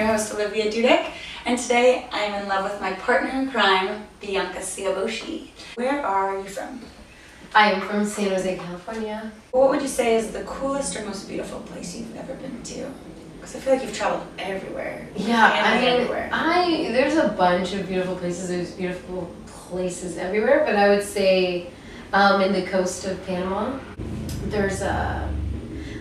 host Olivia Dudek, and today I am in love with my partner in crime, Bianca Siaboshi. Where are you from? I am from San Jose, California. What would you say is the coolest or most beautiful place you've ever been to? Because I feel like you've traveled everywhere. Yeah, there's a bunch of beautiful places. There's beautiful places everywhere, but I would say in the coast of Panama, there's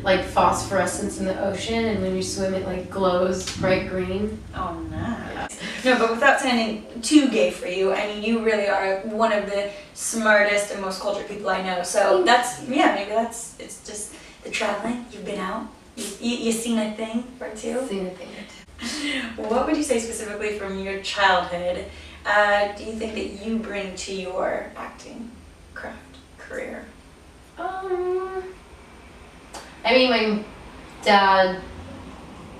like phosphorescence in the ocean, and when you swim it like glows bright green. Oh, nice. No, but without sounding too gay for you, I mean, you really are one of the smartest and most cultured people I know. So it's just the traveling. You've been out. You've seen a thing or two. Seen a thing or two. What would you say specifically from your childhood do you think that you bring to your acting craft career? I mean, my dad,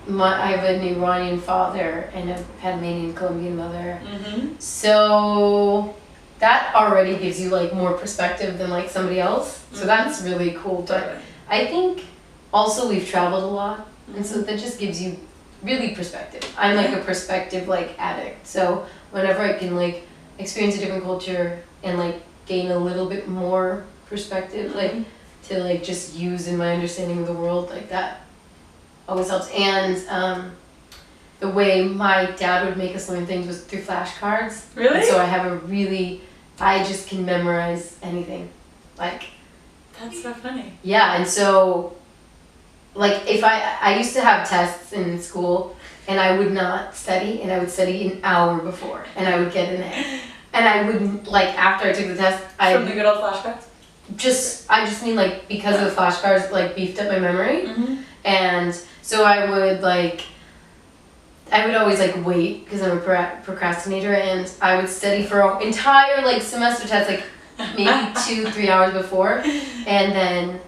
I have an Iranian father and a Panamanian Colombian mother. Mm-hmm. So that already gives you like more perspective than like somebody else. So that's really cool. But I think also we've traveled a lot, and so that just gives you really perspective. I'm like a perspective like addict. So whenever I can like experience a different culture and like gain a little bit more perspective, like to like just use in my understanding of the world, like that always helps. And the way my dad would make us learn things was through flashcards. Really? And so I just can memorize anything. Like, that's so funny. yeah, and so like if I used to have tests in school and I would not study, and I would study an hour before and I would get an A. And I wouldn't, like after I took the test, From the good old flashcards? I just mean like because of the flashcards like beefed up my memory. Mm-hmm. And so I would always like wait because I'm a procrastinator, and I would study for an entire like semester test, like maybe 2-3 hours before, and then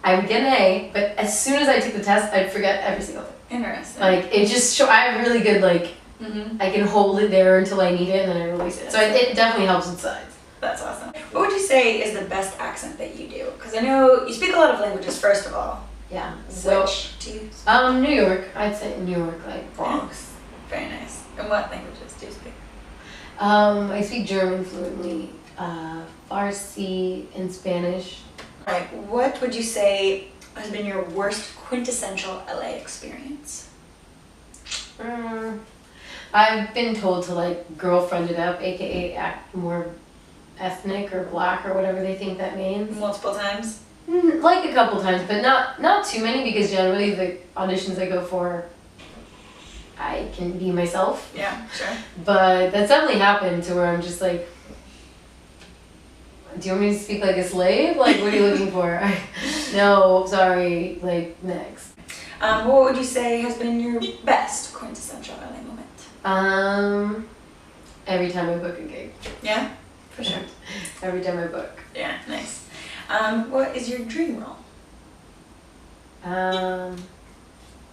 I would get an A, but as soon as I took the test, I'd forget every single thing. Interesting. Like it just I have really good like I can hold it there until I need it and then I release it. So it definitely helps with science. That's awesome. What would you say is the best accent that you do? Because I know you speak a lot of languages, first of all. Yeah. So, which do you speak? New York. I'd say New York, like Bronx. Very nice. And what languages do you speak? I speak German fluently, Farsi and Spanish. All right. What would you say has been your worst quintessential LA experience? I've been told to like girlfriend it up, aka act more ethnic or black or whatever they think that means. Multiple times? Like a couple times, but not too many, because generally the auditions I go for, I can be myself. Yeah, sure. But that's definitely happened to where I'm just like, do you want me to speak like a slave? Like, what are you looking for? No, sorry, like, next. What would you say has been your best quintessential LA moment? Every time I book a gig. Yeah? For sure. Every time I book. Yeah, nice. What is your dream role?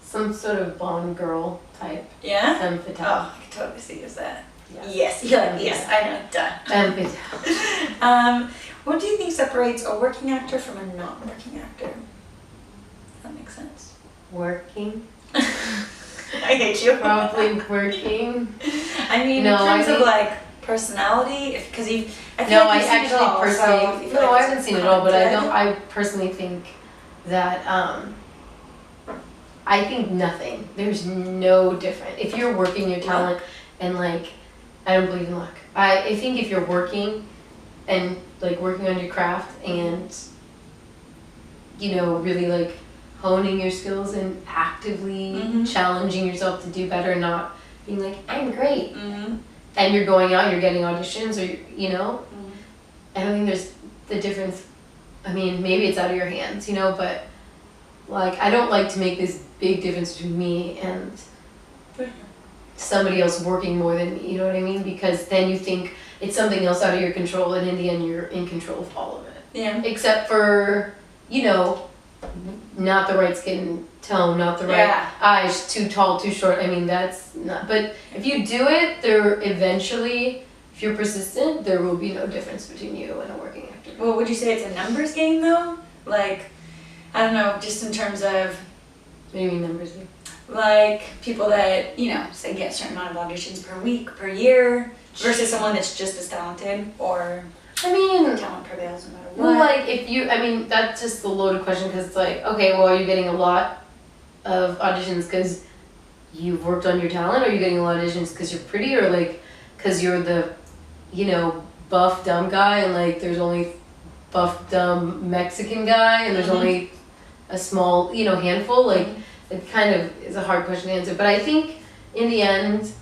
Some sort of Bond girl type. Yeah? Femme fatale. Oh, I can totally see you as that. Yes. Yes, you're like, yes, I know, duh. Femme fatale. What do you think separates a working actor from a non-working actor? If that makes sense. Working. I hate you. Probably working. I mean, No, in terms I of like personality, because I haven't seen it all, but I personally think that I think nothing. There's no different. If you're working your talent and like, I don't believe in luck. I think if you're working and like working on your craft and really like honing your skills and actively challenging yourself to do better, not being like, I'm great. And you're going out, you're getting auditions, or I don't think there's the difference. I mean, maybe it's out of your hands, but like, I don't like to make this big difference between me and somebody else working more than me, you know what I mean? Because then you think it's something else out of your control, and in the end you're in control of all of it. Yeah. Except for, not the right skin tone, not the right eyes, too tall, too short. I mean, that's not, but if you do it, if you're persistent, there will be no difference between you and a working actor. Well, would you say it's a numbers game though? Like, I don't know, just in terms of What do you mean numbers? like people that, you know, say get a certain amount of auditions per week, per year, versus someone that's just as talented, or I mean, talent prevails no matter what? well, like if you, I mean, that's just a loaded question because it's like, okay, well, are you getting a lot of auditions because you've worked on your talent, or are you getting a lot of auditions because you're pretty, or like because you're the, you know, buff dumb guy and like there's only buff dumb Mexican guy and there's only a small, you know, handful, like it kind of is a hard question to answer. But I think in the end,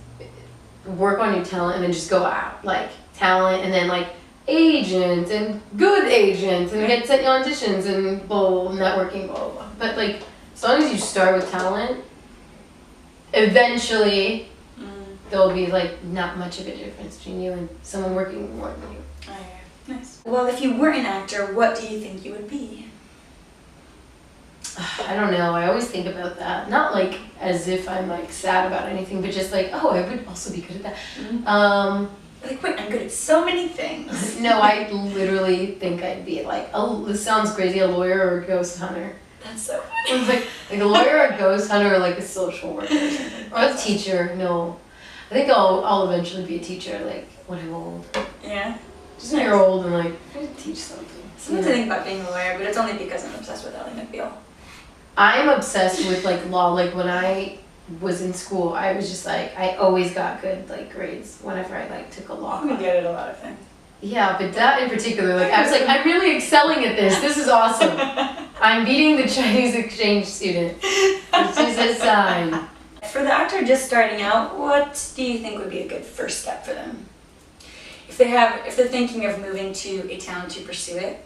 work on your talent and then just go out, like talent and then like agent and good agent and get sent you auditions and networking, blah, blah, blah. But like, as long as you start with talent, eventually there'll be like not much of a difference between you and someone working more than you. Oh, yeah. Nice. Well, if you weren't an actor, what do you think you would be? I don't know, I always think about that. Not like as if I'm like sad about anything, but just like, oh, I would also be good at that. Like, wait, I'm good at so many things. No, I literally think I'd be like, oh, this sounds crazy, a lawyer or a ghost hunter. That's so funny. like a lawyer or a ghost hunter or like a social worker or something. Or a teacher, no. I think I'll eventually be a teacher, like when I'm old. Yeah. Just when you're old and like, I'm gonna teach something. Sometimes I think about being a lawyer, but it's only because I'm obsessed with Ally McBeal. I'm obsessed with like law. Like when I was in school, I was just like, I always got good like grades whenever I like took a law I'm class. good at a lot of things. Yeah, but that in particular, like I was like, I'm really excelling at this. This is awesome. I'm beating the Chinese exchange student, which is a sign. For the actor just starting out, what do you think would be a good first step for them? If they're thinking of moving to a town to pursue it,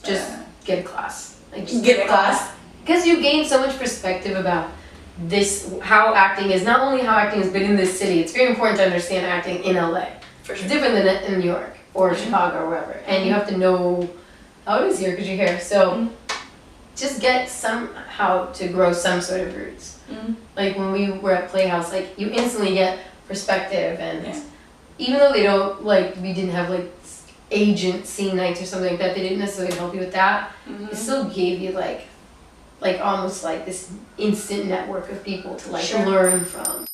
Just get a class. Like just get a class. Because you gain so much perspective about this, how acting is, not only how acting is, but in this city. It's very important to understand acting in LA. For sure. It's different than in New York or Chicago or wherever. And you have to know how it is here because you're here. So just get somehow to grow some sort of roots. Like when we were at Playhouse, like you instantly get perspective, and even though they don't, like we didn't have like agent scene nights or something like that, they didn't necessarily help you with that. It still gave you like almost like this instant network of people to like learn from.